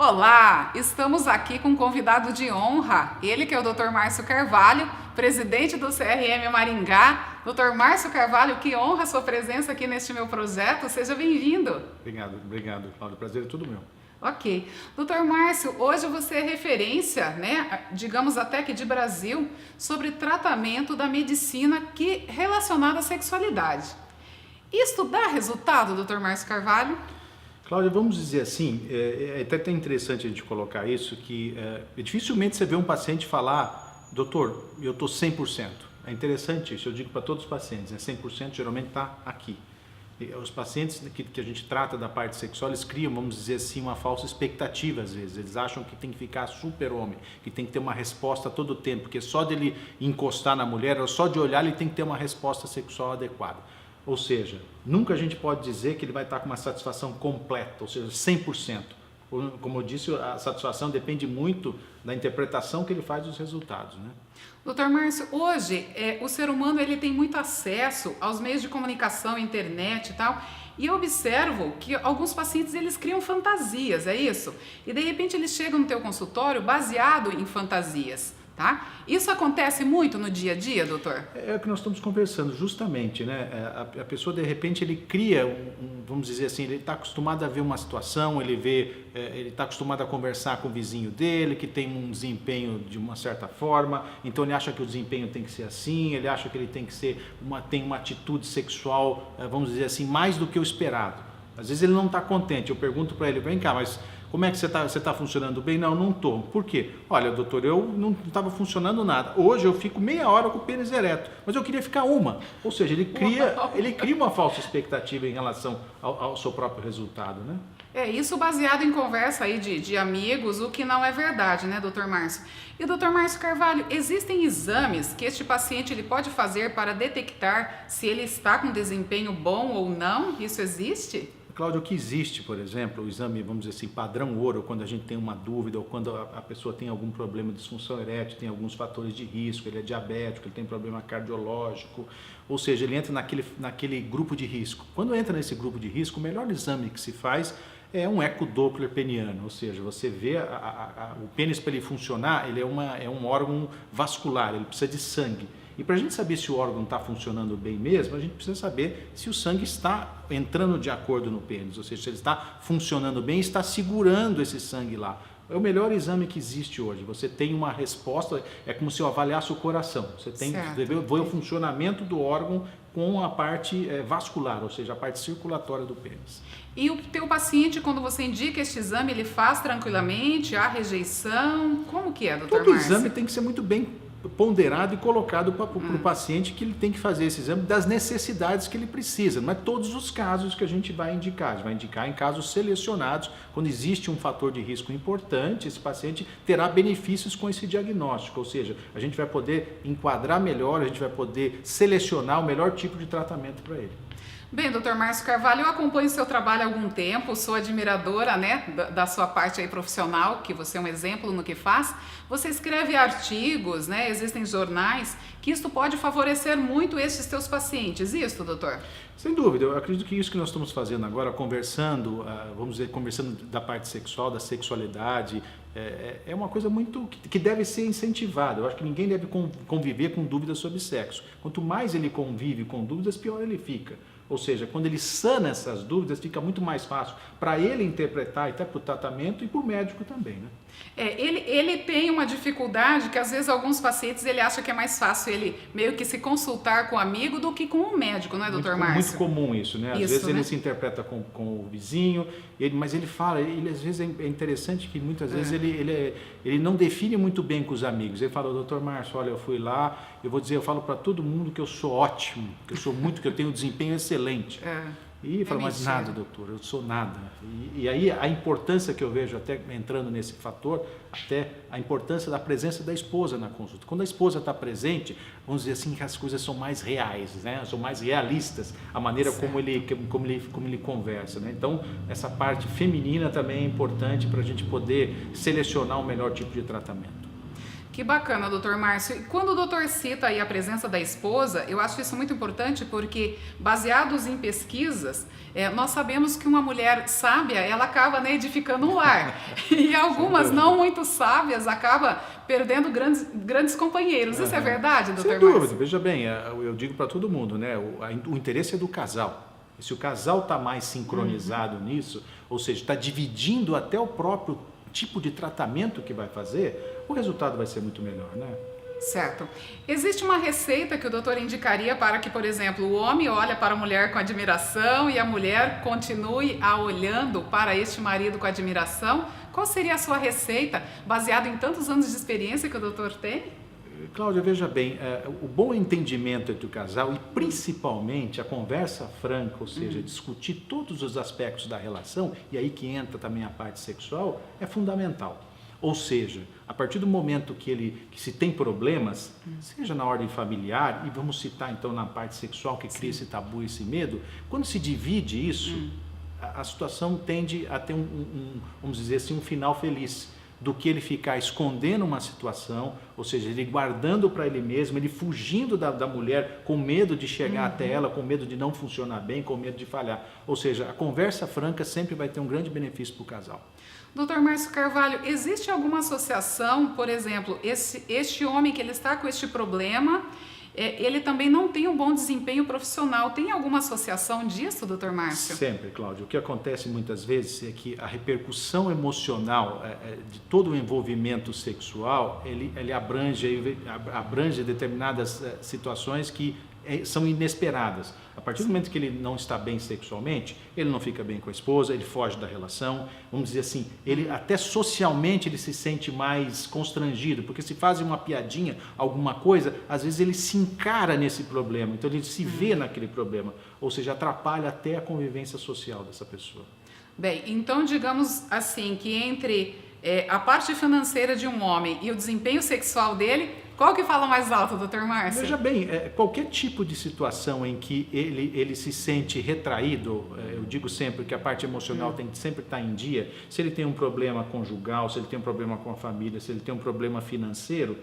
Olá, estamos aqui com um convidado de honra, ele que é o Dr. Márcio Carvalho, presidente do CRM Maringá. Dr. Márcio Carvalho, que honra a sua presença aqui neste meu projeto, seja bem-vindo. Obrigado, Cláudio, o prazer é tudo meu. Ok. Dr. Márcio, hoje você é referência, né, digamos até que de Brasil, sobre tratamento da medicina relacionada à sexualidade. Isto dá resultado, Dr. Márcio Carvalho? Cláudia, vamos dizer assim, é até interessante a gente colocar isso, que dificilmente você vê um paciente falar, doutor, eu estou 100%. É interessante isso, eu digo para todos os pacientes, 100% geralmente está aqui. E os pacientes que a gente trata da parte sexual, eles criam, vamos dizer assim, uma falsa expectativa às vezes. Eles acham que tem que ficar super-homem, que tem que ter uma resposta a todo tempo, porque só dele encostar na mulher, ou só de olhar, ele tem que ter uma resposta sexual adequada. Ou seja, nunca a gente pode dizer que ele vai estar com uma satisfação completa, ou seja, 100%. Como eu disse, a satisfação depende muito da interpretação que ele faz dos resultados, né? Dr. Márcio, hoje o ser humano ele tem muito acesso aos meios de comunicação, internet e tal, e eu observo que alguns pacientes eles criam fantasias, é isso? E de repente eles chegam no teu consultório baseado em fantasias. Tá? Isso acontece muito no dia a dia, doutor? É o que nós estamos conversando, justamente, né? A pessoa, de repente, ele cria, vamos dizer assim, ele está acostumado a ver uma situação, ele está acostumado a conversar com o vizinho dele, que tem um desempenho de uma certa forma, então ele acha que o desempenho tem que ser assim, ele acha que ele tem uma atitude sexual, vamos dizer assim, mais do que o esperado. Às vezes ele não está contente, eu pergunto para ele, vem cá, mas como é que você está funcionando bem? Não estou. Por quê? Olha, doutor, eu não estava funcionando nada. Hoje eu fico meia hora com o pênis ereto, mas eu queria ficar uma. Ou seja, ele cria uma falsa expectativa em relação ao seu próprio resultado, né? Isso baseado em conversa aí de amigos, o que não é verdade, né, doutor Márcio? E doutor Márcio Carvalho, existem exames que este paciente ele pode fazer para detectar se ele está com desempenho bom ou não? Isso existe? Cláudio, o que existe, por exemplo, o exame, vamos dizer assim, padrão ouro, quando a gente tem uma dúvida ou quando a pessoa tem algum problema de disfunção erétil, tem alguns fatores de risco, ele é diabético, ele tem problema cardiológico, ou seja, ele entra naquele grupo de risco. Quando entra nesse grupo de risco, o melhor exame que se faz é um ecodoppler peniano, ou seja, você vê o pênis, para ele funcionar, ele é um órgão vascular, ele precisa de sangue. E para a gente saber se o órgão está funcionando bem mesmo, a gente precisa saber se o sangue está entrando de acordo no pênis, ou seja, se ele está funcionando bem, está segurando esse sangue lá. É o melhor exame que existe hoje. Você tem uma resposta, é como se eu avaliasse o coração. Você tem que ver o funcionamento do órgão com a parte vascular, ou seja, a parte circulatória do pênis. E o teu paciente, quando você indica este exame, ele faz tranquilamente? Há rejeição? Como que é, doutor Márcio? Todo exame tem que ser muito bem ponderado e colocado para o paciente que ele tem que fazer esse exame das necessidades que ele precisa. Não é todos os casos que a gente vai indicar. A gente vai indicar em casos selecionados, quando existe um fator de risco importante, esse paciente terá benefícios com esse diagnóstico, ou seja, a gente vai poder enquadrar melhor, a gente vai poder selecionar o melhor tipo de tratamento para ele. Bem, doutor Márcio Carvalho, eu acompanho o seu trabalho há algum tempo, sou admiradora, né, da sua parte aí profissional, que você é um exemplo no que faz. Você escreve artigos, né, existem jornais, que isto pode favorecer muito esses teus pacientes, isso, doutor? Sem dúvida, eu acredito que isso que nós estamos fazendo agora, conversando, vamos dizer, conversando da parte sexual, da sexualidade, é uma coisa muito que deve ser incentivada. Eu acho que ninguém deve conviver com dúvidas sobre sexo. Quanto mais ele convive com dúvidas, pior ele fica. Ou seja, quando ele sana essas dúvidas, fica muito mais fácil para ele interpretar até para o tratamento e para o médico também, né? Ele tem uma dificuldade que às vezes alguns pacientes ele acha que é mais fácil ele meio que se consultar com o amigo do que com o médico, não é, doutor Márcio? Muito comum isso, né? Às vezes ele se interpreta com o vizinho, mas ele fala, às vezes é interessante que muitas vezes ele não define muito bem com os amigos. Ele fala, doutor Márcio, olha, eu fui lá, eu falo para todo mundo que eu sou ótimo, que eu tenho um desempenho excelente. E fala, mas nada, doutor, eu sou nada. E aí a importância que eu vejo, até entrando nesse fator, até a importância da presença da esposa na consulta. Quando a esposa está presente, vamos dizer assim, que as coisas são mais reais, né? São mais realistas, a maneira como ele conversa, né? Então, essa parte feminina também é importante para a gente poder selecionar o melhor tipo de tratamento. Que bacana, doutor Márcio. E quando o doutor cita aí a presença da esposa, eu acho isso muito importante porque, baseados em pesquisas, nós sabemos que uma mulher sábia, ela acaba, né, edificando um lar. E algumas não muito sábias acabam perdendo grandes companheiros. Isso é verdade, doutor Márcio? Sem dúvida. Veja bem, eu digo para todo mundo, né, o interesse é do casal. E se o casal está mais sincronizado nisso, ou seja, está dividindo até o próprio tipo de tratamento que vai fazer, o resultado vai ser muito melhor, né? Certo. Existe uma receita que o doutor indicaria para que, por exemplo, o homem olhe para a mulher com admiração e a mulher continue olhando para este marido com admiração? Qual seria a sua receita, baseado em tantos anos de experiência que o doutor tem? Cláudia, veja bem, o bom entendimento entre o casal e principalmente a conversa franca, ou seja, discutir todos os aspectos da relação, e aí que entra também a parte sexual, é fundamental. Ou seja, a partir do momento que se tem problemas, seja na ordem familiar, e vamos citar então na parte sexual que cria esse tabu, esse medo, quando se divide isso, a situação tende a ter vamos dizer assim, um final feliz, do que ele ficar escondendo uma situação, ou seja, ele guardando para ele mesmo, ele fugindo da mulher com medo de chegar até ela, com medo de não funcionar bem, com medo de falhar. Ou seja, a conversa franca sempre vai ter um grande benefício para o casal. Doutor Márcio Carvalho, existe alguma associação, por exemplo, este homem que ele está com este problema, ele também não tem um bom desempenho profissional. Tem alguma associação disso, doutor Márcio? Sempre, Cláudio. O que acontece muitas vezes é que a repercussão emocional de todo o envolvimento sexual, ele abrange determinadas situações que são inesperadas. A partir do momento que ele não está bem sexualmente, ele não fica bem com a esposa, ele foge da relação, vamos dizer assim, ele até socialmente ele se sente mais constrangido, porque se fazem uma piadinha, alguma coisa, às vezes ele se encara nesse problema, então ele se vê naquele problema, ou seja, atrapalha até a convivência social dessa pessoa. Bem, então digamos assim, que entre a parte financeira de um homem e o desempenho sexual dele, qual que fala mais alto, doutor Márcio? Veja bem, qualquer tipo de situação em que ele se sente retraído, eu digo sempre que a parte emocional tem que sempre estar em dia, se ele tem um problema conjugal, se ele tem um problema com a família, se ele tem um problema financeiro,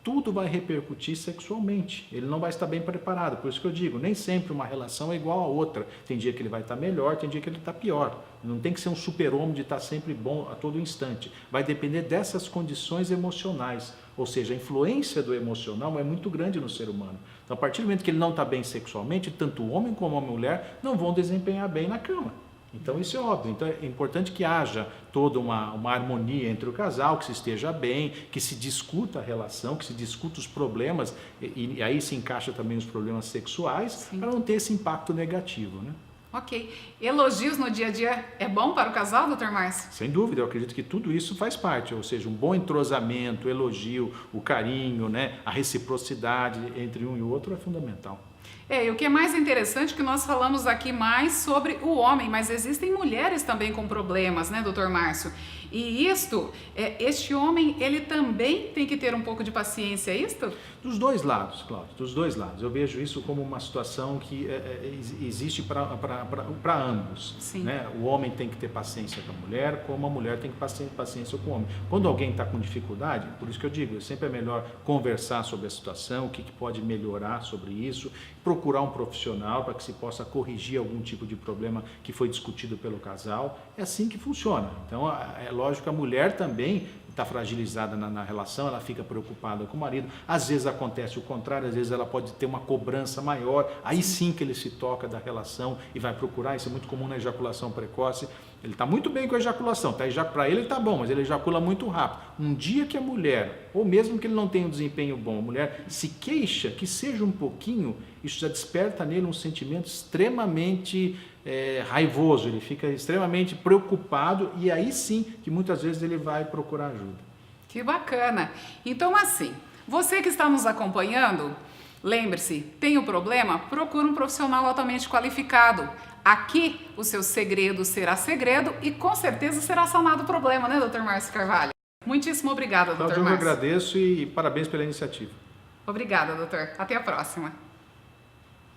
tudo vai repercutir sexualmente, ele não vai estar bem preparado, por isso que eu digo, nem sempre uma relação é igual a outra, tem dia que ele vai estar melhor, tem dia que ele está pior, não tem que ser um super-homem de estar sempre bom a todo instante, vai depender dessas condições emocionais, ou seja, a influência do emocional é muito grande no ser humano, então a partir do momento que ele não está bem sexualmente, tanto o homem como a mulher não vão desempenhar bem na cama. Então isso é óbvio, então é importante que haja toda uma harmonia entre o casal, que se esteja bem, que se discuta a relação, que se discuta os problemas, e aí se encaixa também os problemas sexuais, para não ter esse impacto negativo, né? Ok. Elogios no dia a dia é bom para o casal, doutor Márcio? Sem dúvida, eu acredito que tudo isso faz parte, ou seja, um bom entrosamento, o elogio, o carinho, né, a reciprocidade entre um e o outro é fundamental. E o que é mais interessante é que nós falamos aqui mais sobre o homem, mas existem mulheres também com problemas, né, doutor Márcio? E este homem, ele também tem que ter um pouco de paciência, é isto? Dos dois lados, Cláudio, dos dois lados. Eu vejo isso como uma situação que existe para ambos. Sim. Né? O homem tem que ter paciência com a mulher, como a mulher tem que ter paciência com o homem. Quando alguém está com dificuldade, por isso que eu digo, sempre é melhor conversar sobre a situação, o que pode melhorar sobre isso, procurar um profissional para que se possa corrigir algum tipo de problema que foi discutido pelo casal. É assim que funciona. Então, é lógico que a mulher também está fragilizada na relação, ela fica preocupada com o marido, às vezes acontece o contrário, às vezes ela pode ter uma cobrança maior, aí sim que ele se toca da relação e vai procurar, isso é muito comum na ejaculação precoce, ele está muito bem com a ejaculação, para ele está bom, mas ele ejacula muito rápido. Um dia que a mulher, ou mesmo que ele não tenha um desempenho bom, a mulher se queixa, que seja um pouquinho, isso já desperta nele um sentimento extremamente raivoso, ele fica extremamente preocupado e aí sim que muitas vezes ele vai procurar ajuda. Que bacana! Então assim, você que está nos acompanhando, lembre-se, tem um problema? Procure um profissional altamente qualificado. Aqui o seu segredo será segredo e com certeza será sanado o problema, né, doutor Márcio Carvalho? Muitíssimo obrigada, doutor Márcio. Eu agradeço e parabéns pela iniciativa. Obrigada, doutor. Até a próxima.